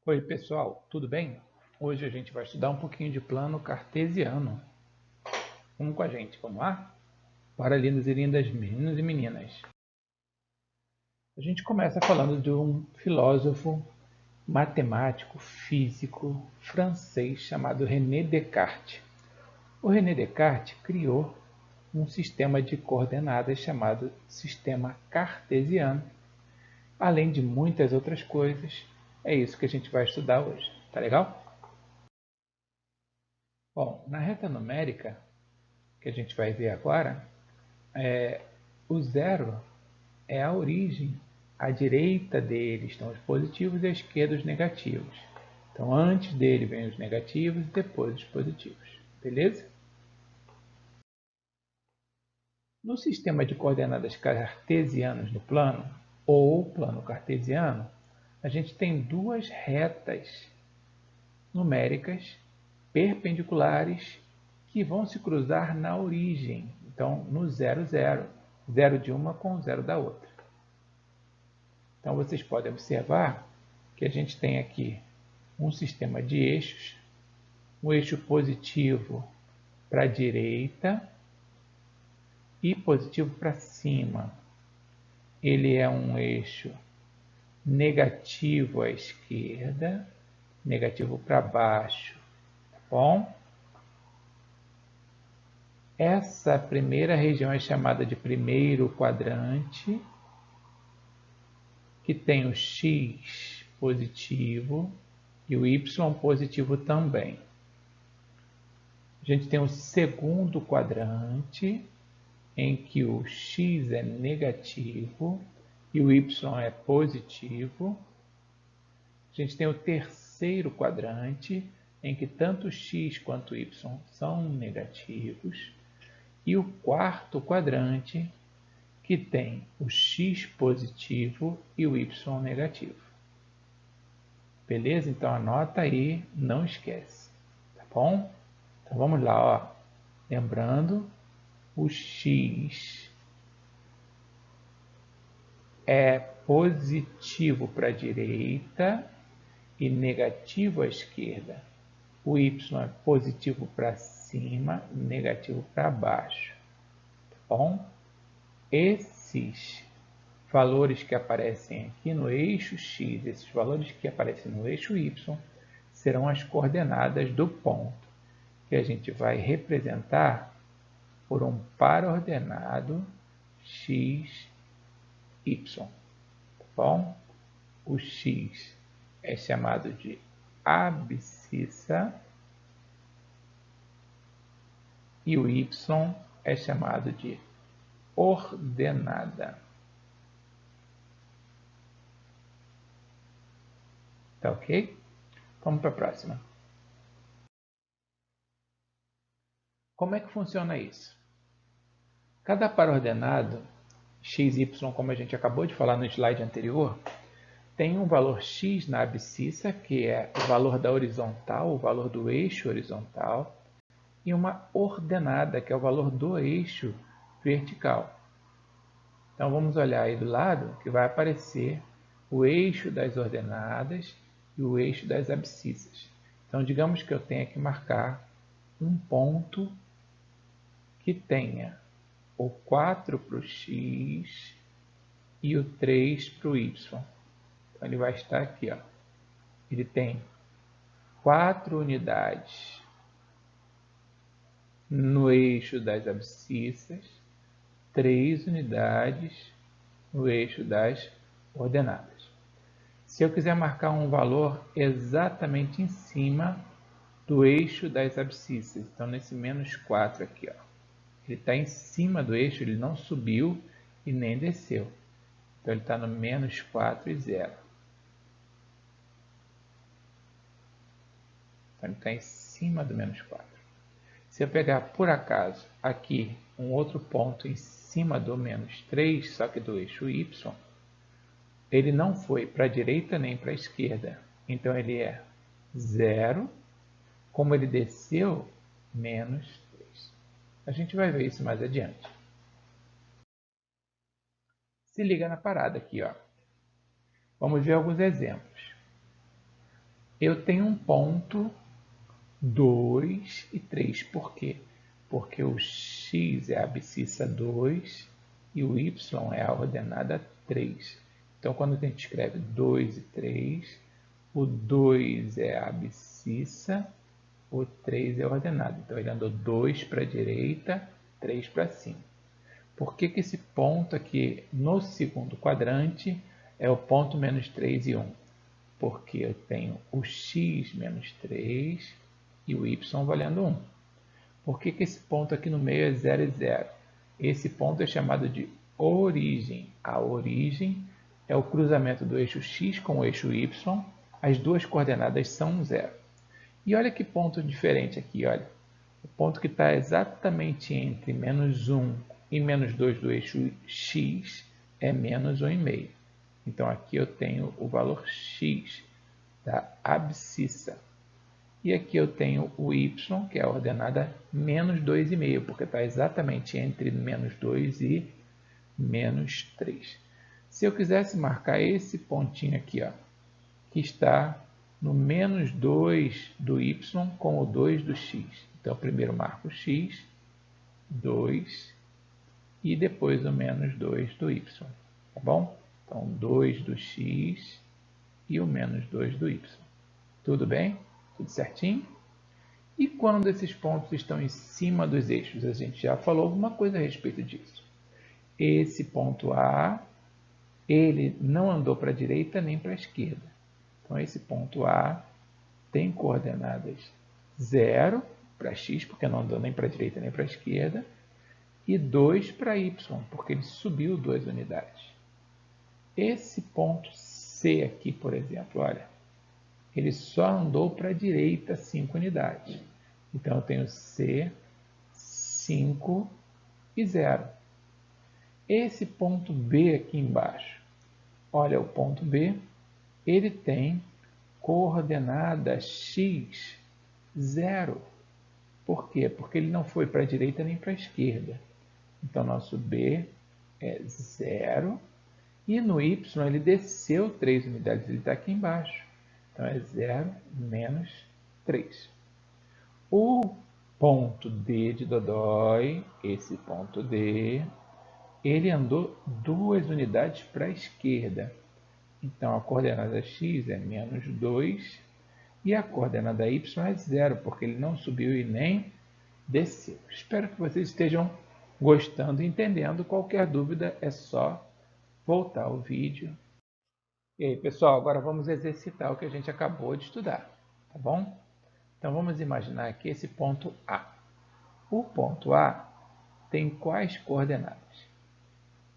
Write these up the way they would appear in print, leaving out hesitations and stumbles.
Oi pessoal, tudo bem? Hoje a gente vai estudar um pouquinho de plano cartesiano. Vamos com a gente, vamos lá? Para lindos e lindas meninos e meninas. A gente começa falando de um filósofo, matemático, físico francês chamado René Descartes. O René Descartes criou um sistema de coordenadas chamado sistema cartesiano, além de muitas outras coisas. É isso que a gente vai estudar hoje, tá legal? Bom, na reta numérica, que a gente vai ver agora, o zero é a origem. À direita dele estão os positivos e à esquerda os negativos. Então, antes dele vem os negativos e depois os positivos. Beleza? No sistema de coordenadas cartesianas no plano, ou plano cartesiano, a gente tem duas retas numéricas perpendiculares que vão se cruzar na origem. Então, no 0, 0. 0 de uma com 0 da outra. Então, vocês podem observar que a gente tem aqui um sistema de eixos, um eixo positivo para a direita e positivo para cima. Ele é um eixo negativo à esquerda, negativo para baixo, tá bom? Essa primeira região é chamada de primeiro quadrante, que tem o x positivo e o y positivo também. A gente tem o segundo quadrante, em que o x é negativo e o y é positivo. A gente tem o terceiro quadrante, em que tanto x quanto y são negativos. E o quarto quadrante, que tem o x positivo e o y negativo. Beleza? Então anota aí, não esquece, tá bom? Então vamos lá, ó. Lembrando, o x é positivo para a direita e negativo à esquerda. O y é positivo para cima, negativo para baixo, tá bom? Esses valores que aparecem aqui no eixo x, esses valores que aparecem no eixo y, serão as coordenadas do ponto, que a gente vai representar por um par ordenado x, y, tá bom? O x é chamado de abscissa e o y é chamado de ordenada. Tá ok? Vamos para a próxima. Como é que funciona isso? Cada par ordenado, x, y, como a gente acabou de falar no slide anterior, tem um valor x na abscissa, que é o valor da horizontal, o valor do eixo horizontal, e uma ordenada, que é o valor do eixo vertical. Então vamos olhar aí do lado, que vai aparecer o eixo das ordenadas e o eixo das abscissas. Então digamos que eu tenha que marcar um ponto que tenha o 4 para o x e o 3 para o y. Então ele vai estar aqui, ó. Ele tem 4 unidades no eixo das abscissas, 3 unidades no eixo das ordenadas. Se eu quiser marcar um valor exatamente em cima do eixo das abscissas, então nesse menos 4 aqui, ó, ele está em cima do eixo, ele não subiu e nem desceu. Então ele está no menos 4 e 0. Então ele está em cima do menos 4. Se eu pegar por acaso aqui um outro ponto em cima do menos 3, só que do eixo y, ele não foi para a direita nem para a esquerda. Então ele é 0, como ele desceu, menos 3. A gente vai ver isso mais adiante. Se liga na parada aqui, ó. Vamos ver alguns exemplos. eu tenho um ponto 2 e 3. Por quê? Porque o x é a abscissa 2 e o y é a ordenada 3. Então, quando a gente escreve 2 e 3, o 2 é a abscissa, o 3 é a ordenada. Então, ele andou 2 para a direita, 3 para cima. Por que esse ponto aqui no segundo quadrante é o ponto menos 3 e 1? Porque eu tenho o x menos 3 e o y valendo 1. Por que esse ponto aqui no meio é 0 e 0? Esse ponto é chamado de origem. A origem é o cruzamento do eixo x com o eixo y. As duas coordenadas são 0. E olha que ponto diferente aqui, olha. O ponto que está exatamente entre menos 1 e menos 2 do eixo x é menos 1,5. Então, aqui eu tenho o valor x da abscissa. E aqui eu tenho o y, que é a ordenada menos 2,5, porque está exatamente entre menos 2 e menos 3. Se eu quisesse marcar esse pontinho aqui, ó, que está no menos 2 do y com o 2 do x. Então, primeiro marco o x, 2, e depois o menos 2 do y. Tá bom? Então, 2 do x e o menos 2 do y. Tudo bem? Tudo certinho? E quando esses pontos estão em cima dos eixos? A gente já falou alguma coisa a respeito disso. Esse ponto A, ele não andou para a direita nem para a esquerda. Então, esse ponto A tem coordenadas 0 para x, porque não andou nem para a direita nem para a esquerda, e 2 para y, porque ele subiu 2 unidades. Esse ponto C aqui, por exemplo, olha, ele só andou para a direita 5 unidades. Então, eu tenho C, 5 e 0. Esse ponto B aqui embaixo, olha o ponto B, ele tem coordenada x, 0. Por quê? Porque ele não foi para a direita nem para a esquerda. Então, nosso B é 0. E no y ele desceu 3 unidades, ele está aqui embaixo. Então, é 0 menos 3. O ponto D de Dodói, esse ponto D, ele andou 2 unidades para a esquerda. Então, a coordenada x é menos 2 e a coordenada y é 0, porque ele não subiu e nem desceu. Espero que vocês estejam gostando e entendendo. Qualquer dúvida é só voltar ao vídeo. E aí, pessoal, agora vamos exercitar o que a gente acabou de estudar, tá bom? Então, vamos imaginar aqui esse ponto A. O ponto A tem quais coordenadas?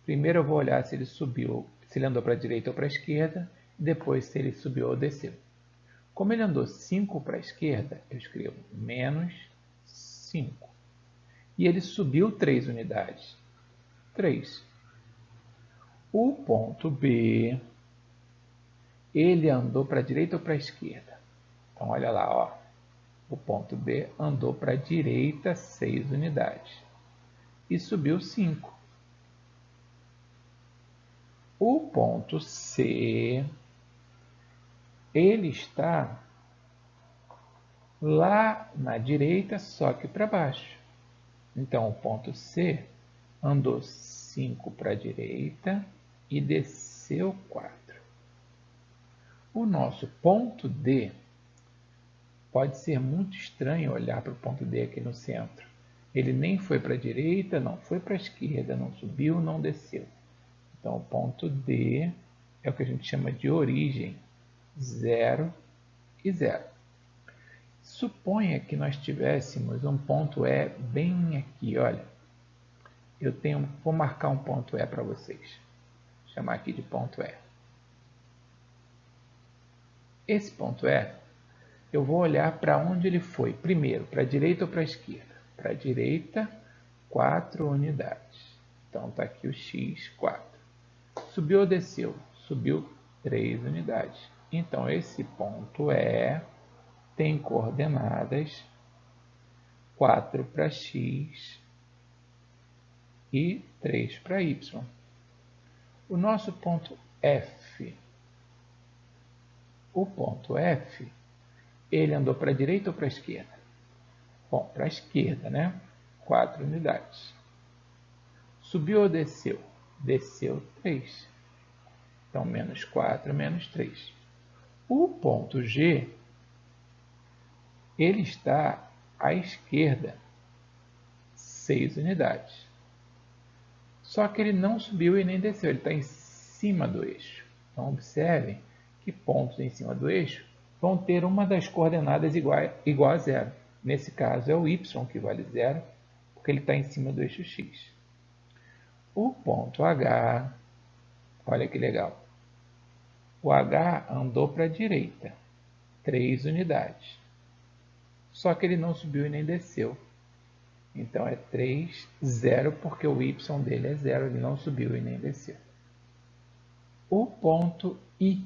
Primeiro eu vou olhar se ele subiu, se ele andou para a direita ou para a esquerda, depois se ele subiu ou desceu. Como ele andou 5 para a esquerda, eu escrevo menos 5. E ele subiu 3 unidades. 3. O ponto B, ele andou para a direita ou para a esquerda? Então, olha lá, ó. O ponto B andou para a direita 6 unidades. E subiu 5. O ponto C, ele está lá na direita, só que para baixo. Então, o ponto C andou 5 para a direita e desceu 4. O nosso ponto D, pode ser muito estranho olhar para o ponto D aqui no centro. Ele nem foi para a direita, não foi para a esquerda, não subiu, não desceu. Então, o ponto D é o que a gente chama de origem, 0 e 0. Suponha que nós tivéssemos um ponto E bem aqui, olha. Vou marcar um ponto E para vocês. Vou chamar aqui de ponto E. Esse ponto E, eu vou olhar para onde ele foi. Primeiro, para a direita ou para a esquerda? Para a direita, 4 unidades. Então, está aqui o x, 4. Subiu ou desceu? Subiu 3 unidades. Então, esse ponto E tem coordenadas 4 para x e 3 para y. O nosso ponto F. O ponto F, ele andou para a direita ou para a esquerda? Bom, para a esquerda, né? 4 unidades. Subiu ou desceu? Desceu 3. Então, menos 4, menos 3. O ponto G, ele está à esquerda, 6 unidades. Só que ele não subiu e nem desceu, ele está em cima do eixo. Então, observem que pontos em cima do eixo vão ter uma das coordenadas igual a zero. Nesse caso, é o y que vale zero, porque ele está em cima do eixo x. O ponto H, olha que legal. O H andou para a direita, 3 unidades. Só que ele não subiu e nem desceu. Então é 3, 0, porque o y dele é 0, ele não subiu e nem desceu. O ponto I.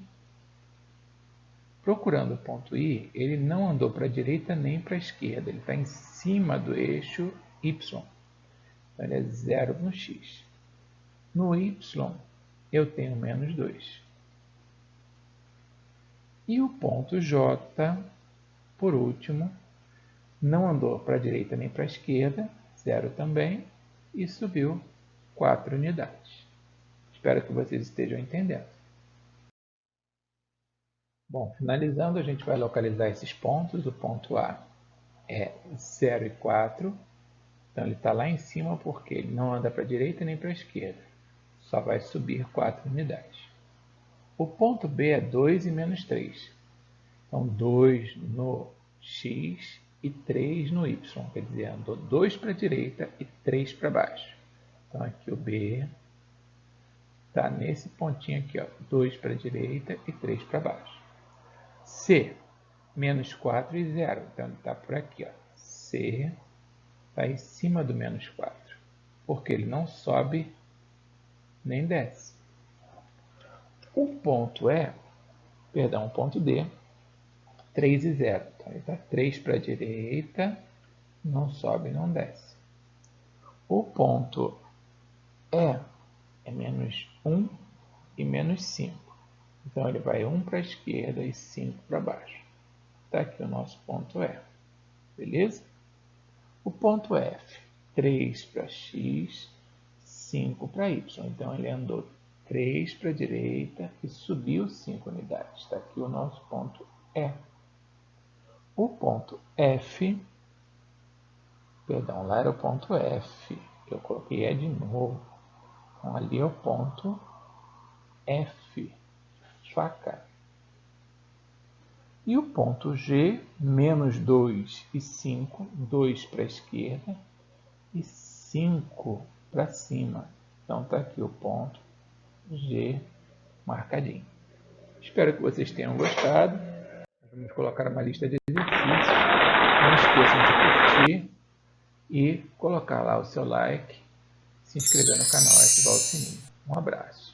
Procurando o ponto I, ele não andou para a direita nem para a esquerda, ele está em cima do eixo y. Então ele é 0 no x. No y, eu tenho menos 2. E o ponto J, por último, não andou para a direita nem para a esquerda, 0 também, e subiu 4 unidades. Espero que vocês estejam entendendo. Bom, finalizando, a gente vai localizar esses pontos. O ponto A é 0 e 4, então ele está lá em cima porque ele não anda para a direita nem para a esquerda, só vai subir 4 unidades. O ponto B é 2 e menos 3, então 2 no x e 3 no y, quer dizer, andou 2 para a direita e 3 para baixo. Então aqui o B está nesse pontinho aqui, ó, 2 para a direita e 3 para baixo. C, menos 4 e 0, então ele está por aqui, ó. C está em cima do menos 4, porque ele não sobe nem desce. O ponto o ponto D, 3 e 0, então ele está 3 para a direita, não sobe, não desce. O ponto E é menos 1 e menos 5. Então, ele vai 1 para a esquerda e 5 para baixo. Está aqui o nosso ponto E. Beleza? O ponto F, 3 para x, 5 para y. Então, ele andou 3 para a direita e subiu 5 unidades. Está aqui o nosso ponto E. O ponto F, perdão, lá era o ponto F. Eu coloquei E de novo. Então, ali é o ponto F, faca. E o ponto G, menos 2 e 5, 2 para a esquerda e 5 para cima. Então está aqui o ponto G marcadinho. Espero que vocês tenham gostado. Vamos colocar uma lista de exercícios. Não esqueçam de curtir e colocar lá o seu like, se inscrever no canal e ativar o sininho. Um abraço.